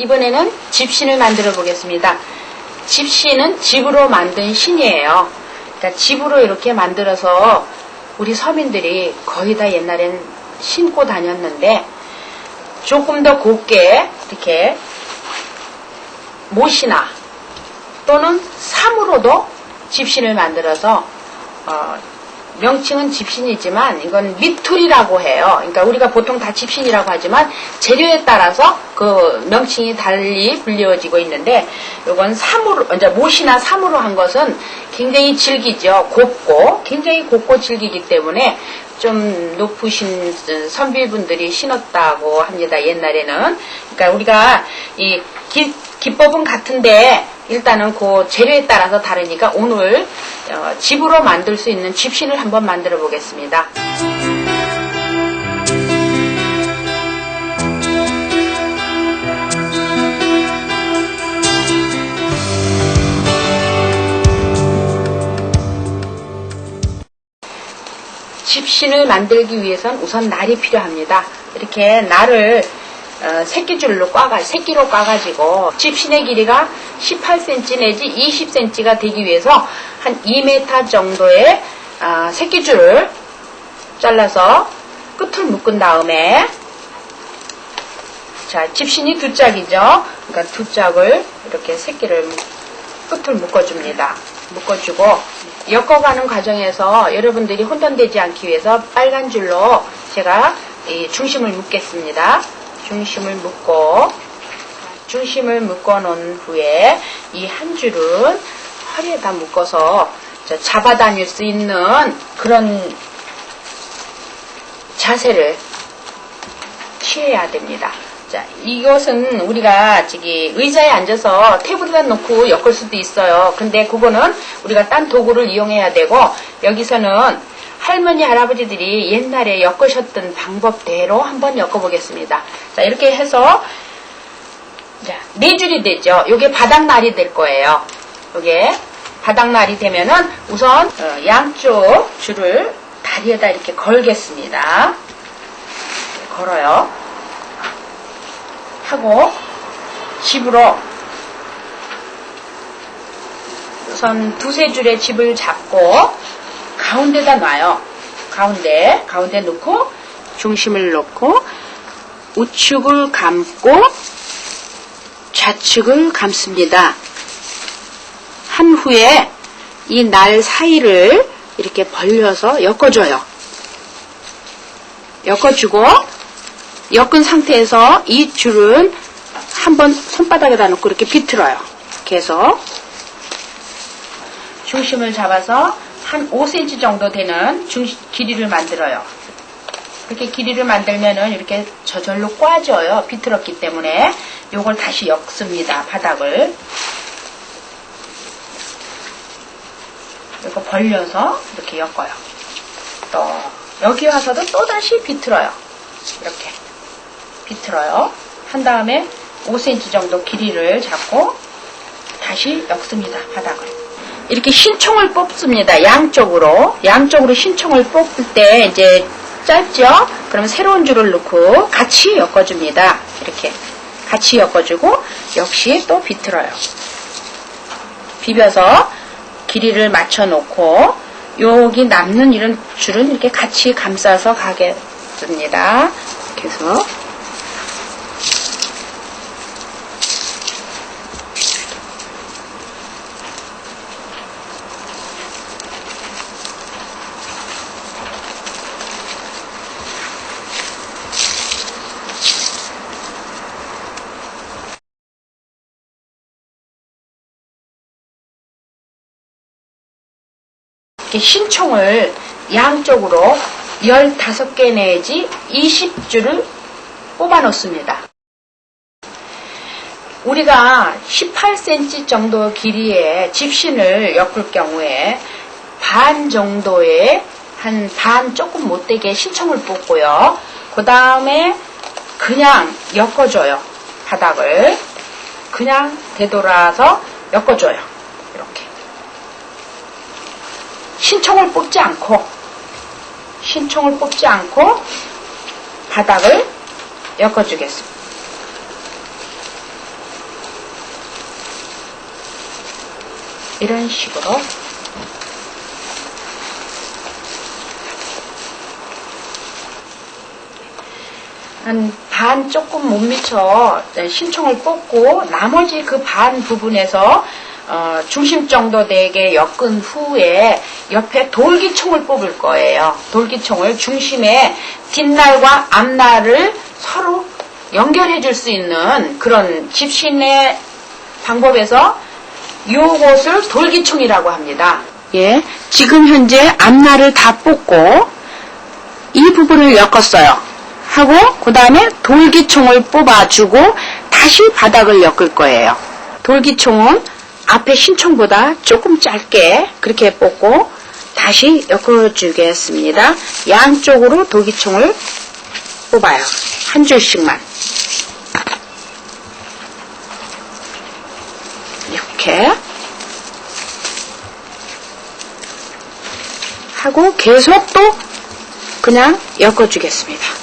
이번에는 집신을 만들어 보겠습니다. 집신은 집으로 만든 신이에요. 그러니까 집으로 이렇게 만들어서 우리 서민들이 거의 다 옛날엔 신고 다녔는데 조금 더 곱게 이렇게 못이나 또는 삼으로도 집신을 만들어서 명칭은 집신이지만 이건 미툴이라고 해요. 그러니까 우리가 보통 다 집신이라고 하지만 재료에 따라서 그 명칭이 달리 불리워지고 있는데 이건 삼으로, 이제 못이나 삼으로 한 것은 굉장히 질기죠. 곱고 굉장히 곱고 질기기 때문에 좀 높으신 선비분들이 신었다고 합니다. 옛날에는. 그러니까 우리가 이 기법은 같은데 일단은 그 재료에 따라서 다르니까 오늘 집으로 만들 수 있는 집신을 한번 만들어 보겠습니다. 집신을 만들기 위해선 우선 날이 필요합니다. 이렇게 날을 새끼로 꽈가지고 집신의 길이가 18cm 내지 20cm가 되기 위해서 한 2m 정도의 새끼줄을 잘라서 끝을 묶은 다음에 자, 집신이 두 짝이죠. 그러니까 두 짝을 이렇게 새끼를 끝을 묶어줍니다. 묶어주고 엮어가는 과정에서 여러분들이 혼돈되지 않기 위해서 빨간 줄로 제가 이 중심을 묶겠습니다. 중심을 묶어 놓은 후에 이 한 줄은 허리에다 묶어서 잡아 다닐 수 있는 그런 자세를 취해야 됩니다. 자, 이것은 우리가 저기 의자에 앉아서 테이블에다 놓고 엮을 수도 있어요. 근데 그거는 우리가 딴 도구를 이용해야 되고 여기서는 할머니, 할아버지들이 옛날에 엮으셨던 방법대로 한번 엮어보겠습니다. 자, 이렇게 해서, 자, 4줄이 되죠. 요게 바닥날이 될 거예요. 요게 바닥날이 되면은 우선 양쪽 줄을 다리에다 이렇게 걸겠습니다. 걸어요. 하고, 집으로 우선 2-3줄의 집을 잡고, 가운데다 놔요. 가운데 놓고 중심을 놓고 우측을 감고 좌측을 감습니다. 한 후에 이 날 사이를 이렇게 벌려서 엮어줘요. 엮어주고 엮은 상태에서 이 줄은 한번 손바닥에다 놓고 이렇게 비틀어요. 이렇게 해서 중심을 잡아서 한 5cm 정도 되는 길이를 만들어요. 이렇게 길이를 만들면은 이렇게 저절로 꽈져요. 비틀었기 때문에 요걸 다시 엮습니다. 바닥을. 이거 벌려서 이렇게 엮어요. 또 여기 와서도 또 다시 비틀어요. 이렇게 비틀어요. 한 다음에 5cm 정도 길이를 잡고 다시 엮습니다. 바닥을. 이렇게 신총을 뽑습니다. 양쪽으로 신총을 뽑을 때 이제 짧죠? 그러면 새로운 줄을 넣고 같이 엮어줍니다. 이렇게 같이 엮어주고 역시 또 비틀어요. 비벼서 길이를 맞춰 놓고 여기 남는 이런 줄은 이렇게 같이 감싸서 가겠습니다. 이렇게 해서 신총을 양쪽으로 15개 내지 20줄을 뽑아 놓습니다. 우리가 18cm 정도 길이의 집신을 엮을 경우에 반 정도의 한 반 조금 못되게 신총을 뽑고요. 그 다음에 그냥 엮어줘요. 바닥을 그냥 되돌아서 엮어줘요. 신총을 뽑지 않고 바닥을 엮어주겠습니다. 이런 식으로 한 반 조금 못 미쳐 신청을 뽑고 나머지 그 반 부분에서 중심 정도 되게 엮은 후에 옆에 돌기총을 뽑을 거예요. 돌기총을 중심에 뒷날과 앞날을 서로 연결해 줄 수 있는 그런 집신의 방법에서 요것을 돌기총이라고 합니다. 예, 지금 현재 앞날을 다 뽑고 이 부분을 엮었어요. 하고 그 다음에 돌기총을 뽑아주고 다시 바닥을 엮을 거예요. 돌기총은 앞에 신총보다 조금 짧게 그렇게 뽑고 다시 엮어주겠습니다. 양쪽으로 돌기총을 뽑아요. 한 줄씩만. 이렇게 하고 계속 또 그냥 엮어주겠습니다.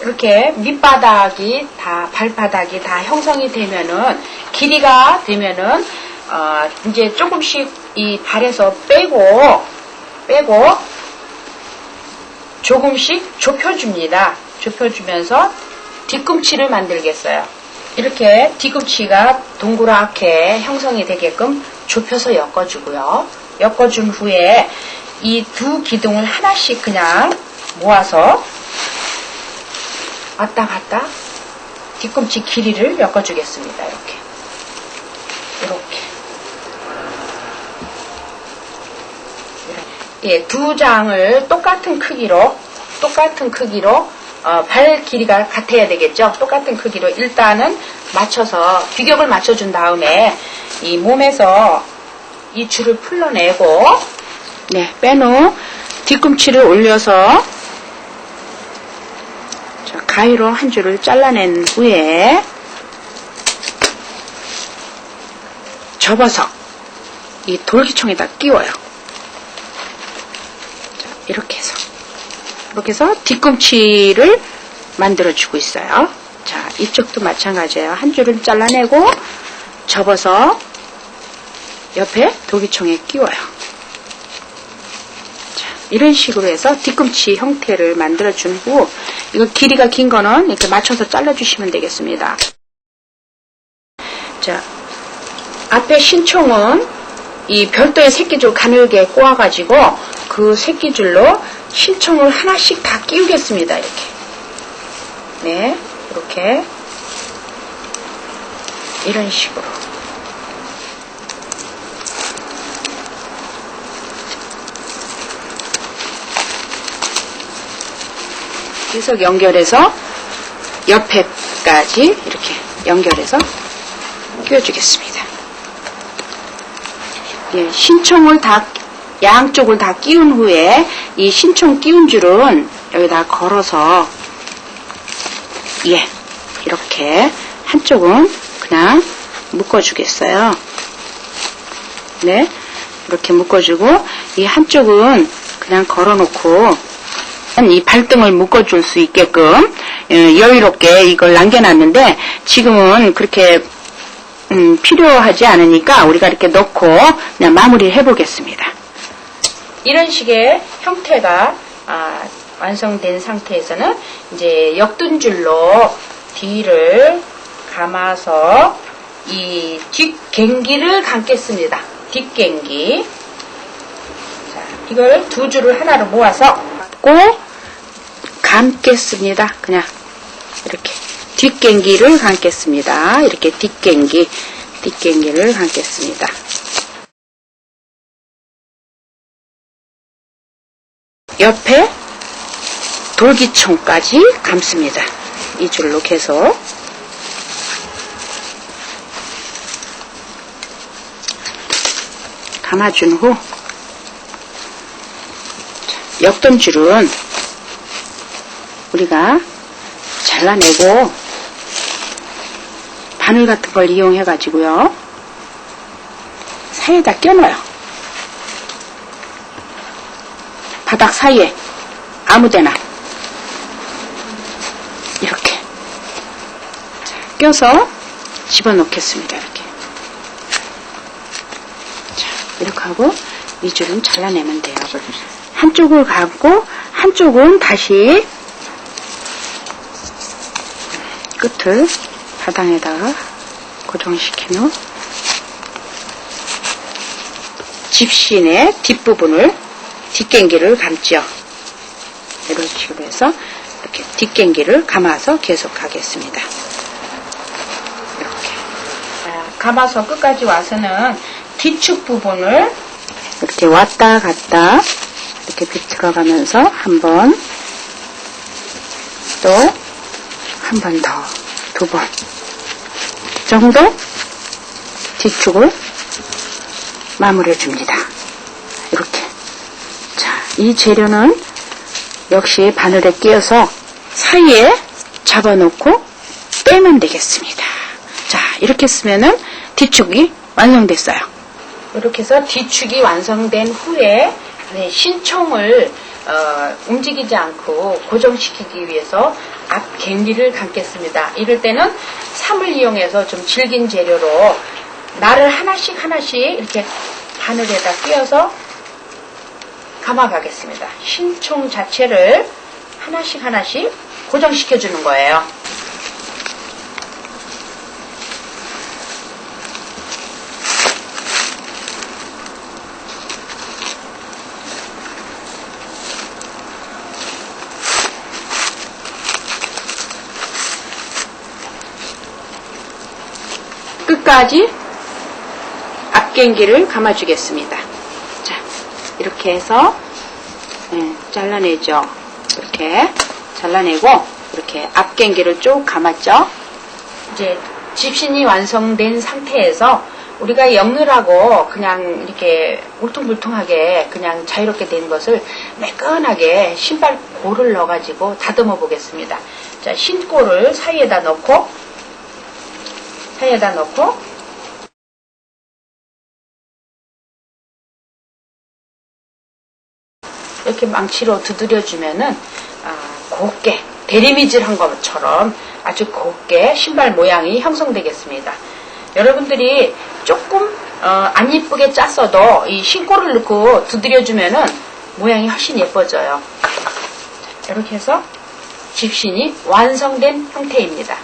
이렇게 밑바닥이 다 발바닥이 다 형성이 되면은 길이가 되면은 이제 조금씩 이 발에서 빼고 조금씩 좁혀줍니다. 좁혀주면서 뒤꿈치를 만들겠어요. 이렇게 뒤꿈치가 동그랗게 형성이 되게끔 좁혀서 엮어주고요. 엮어준 후에 이 두 기둥을 하나씩 그냥 모아서 왔다 갔다 뒤꿈치 길이를 엮어주겠습니다. 이렇게 예, 두 장을 똑같은 크기로 발 길이가 같아야 되겠죠. 똑같은 크기로 일단은 맞춰서 규격을 맞춰준 다음에 이 몸에서 이 줄을 풀러내고 뺀 후 뒤꿈치를 올려서 가위로 한 줄을 잘라낸 후에 접어서 이 돌기총에다 끼워요. 이렇게 해서 뒤꿈치를 만들어주고 있어요. 자, 이쪽도 마찬가지예요. 한 줄을 잘라내고 접어서 옆에 돌기총에 끼워요. 이런 식으로 해서 뒤꿈치 형태를 만들어준 후 이거 길이가 긴 거는 이렇게 맞춰서 잘라주시면 되겠습니다. 자, 앞에 신총은 이 별도의 새끼줄 가늘게 꼬아가지고 그 새끼줄로 신총을 하나씩 다 끼우겠습니다. 이렇게. 네, 이렇게. 이런 식으로. 계속 연결해서 옆에까지 이렇게 연결해서 끼워주겠습니다. 예, 신총을 다 양쪽을 다 끼운 후에 이 신총 끼운 줄은 여기다 걸어서 이렇게 한쪽은 그냥 묶어주겠어요. 네, 이렇게 묶어주고 이 한쪽은 그냥 걸어놓고 이 발등을 묶어줄 수 있게끔 여유롭게 이걸 남겨놨는데 지금은 그렇게 필요하지 않으니까 우리가 이렇게 넣고 그냥 마무리를 해보겠습니다. 이런 식의 형태가 완성된 상태에서는 이제 역둔줄로 뒤를 감아서 이 뒷갱기를 감겠습니다. 뒷갱기. 자, 이걸 두 줄을 하나로 모아서 감겠습니다. 그냥 이렇게 뒷갱기를 감겠습니다. 이렇게 뒷갱기를 감겠습니다. 옆에 돌기총까지 감습니다. 이 줄로 계속 감아준 후 엮던 줄은 우리가 잘라내고 바늘 같은 걸 이용해 가지고요 사이에다 껴넣어요. 바닥 사이에 아무데나 이렇게 껴서 집어넣겠습니다. 이렇게 이렇게 하고 이 줄은 잘라내면 돼요. 한쪽을 가고 한쪽은 다시 끝을 바닥에다가 고정시킨 후 집신의 뒷부분을 뒷갱기를 감죠. 이런 식으로 해서 이렇게 뒷갱기를 감아서 계속 하겠습니다. 이렇게 감아서 끝까지 와서는 뒤축 부분을 이렇게 왔다 갔다 이렇게 비틀어 가면서 한 번, 또 한 번 더, 두 번 정도 뒤축을 마무리해 줍니다. 이렇게. 자, 이 재료는 역시 바늘에 끼워서 사이에 잡아놓고 빼면 되겠습니다. 자, 이렇게 쓰면은 뒤축이 완성됐어요. 이렇게 해서 뒤축이 완성된 후에 신총을 움직이지 않고 고정시키기 위해서 앞 갱리를 감겠습니다. 이럴 때는 삼을 이용해서 좀 질긴 재료로 날을 하나씩 이렇게 바늘에다 끼워서 감아가겠습니다. 신총 자체를 하나씩 고정시켜 주는 거예요. 끝까지 앞갱기를 감아주겠습니다. 자, 이렇게 해서 잘라내죠. 이렇게 잘라내고 이렇게 앞갱기를 쭉 감았죠. 이제 집신이 완성된 상태에서 우리가 역느라고 그냥 이렇게 울퉁불퉁하게 그냥 자유롭게 된 것을 매끈하게 신발 골을 넣어가지고 다듬어 보겠습니다. 자, 신골을 사이에다 넣고 이렇게 망치로 두드려주면은 곱게 대리미질한 것처럼 아주 곱게 신발 모양이 형성되겠습니다. 여러분들이 조금 안 예쁘게 짰어도 이 신골을 넣고 두드려주면은 모양이 훨씬 예뻐져요. 이렇게 해서 집신이 완성된 형태입니다.